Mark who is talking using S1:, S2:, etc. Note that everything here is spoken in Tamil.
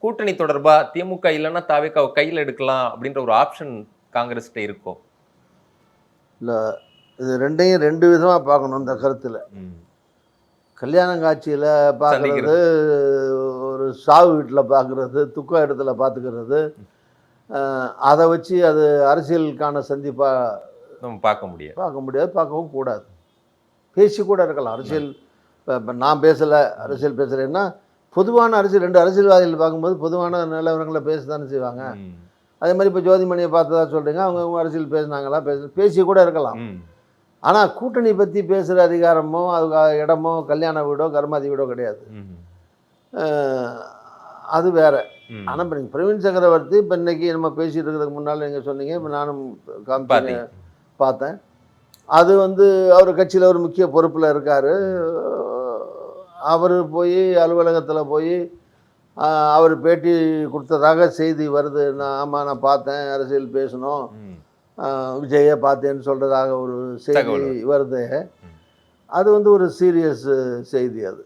S1: கூட்டணி தொடர்பா திமுக இல்லைன்னா தாவேக்காவை கையில் எடுக்கலாம் அப்படின்ற ஒரு ஆப்ஷன் காங்கிரஸ்கிட்ட இருக்கும்.
S2: இல்லை, இது ரெண்டையும் ரெண்டு விதமாக பார்க்கணும் இந்த கருத்தில். கல்யாண காட்சியில் பார்க்குறது, ஒரு சாவு வீட்டில் பார்க்குறது, துக்க இடத்துல பார்த்துக்கிறது, அதை வச்சு அது அரசியலுக்கான சந்திப்பாக
S1: நம்ம பார்க்க முடியாது,
S2: பார்க்கவும் கூடாது. பேசி கூட இருக்கலாம் அரசியல். இப்போ நான் பேசலை, அரசியல் பேசுகிறேன்னா பொதுவான அரசியல், ரெண்டு அரசியல்வாதிகள் பார்க்கும்போது பொதுவான நிலவரங்களை பேச தானே செய்வாங்க. அதே மாதிரி இப்போ ஜோதிமணியை பார்த்ததா சொல்கிறீங்க, அவங்க அரசியல் பேசினாங்களா, பேசி கூட இருக்கலாம். ஆனால் கூட்டணி பற்றி பேசுகிற அதிகாரமோ அது இடமோ கல்யாண வீடோ கர்மாதி வீடோ கிடையாது. அது வேற. ஆனால் இப்போ நீங்கள் பிரவீன் சக்கரவர்த்தி இப்போ இன்றைக்கி நம்ம பேசிகிட்டு இருக்கிறதுக்கு முன்னால் நீங்கள் சொன்னீங்க, இப்போ நானும் காமிச்சு பார்த்தேன். அது அவர் கட்சியில் ஒரு முக்கிய பொறுப்பில் இருக்கார். அவர் போய் அலுவலகத்தில் போய் அவர் பேட்டி கொடுத்ததாக செய்தி வருது. ஆமாம் நான் பார்த்தேன், அரசியல் பேசணும், விஜயை பார்த்தேன்னு சொல்கிறதாக ஒரு செய்தி வருது. அது ஒரு சீரியஸ் செய்தி அது.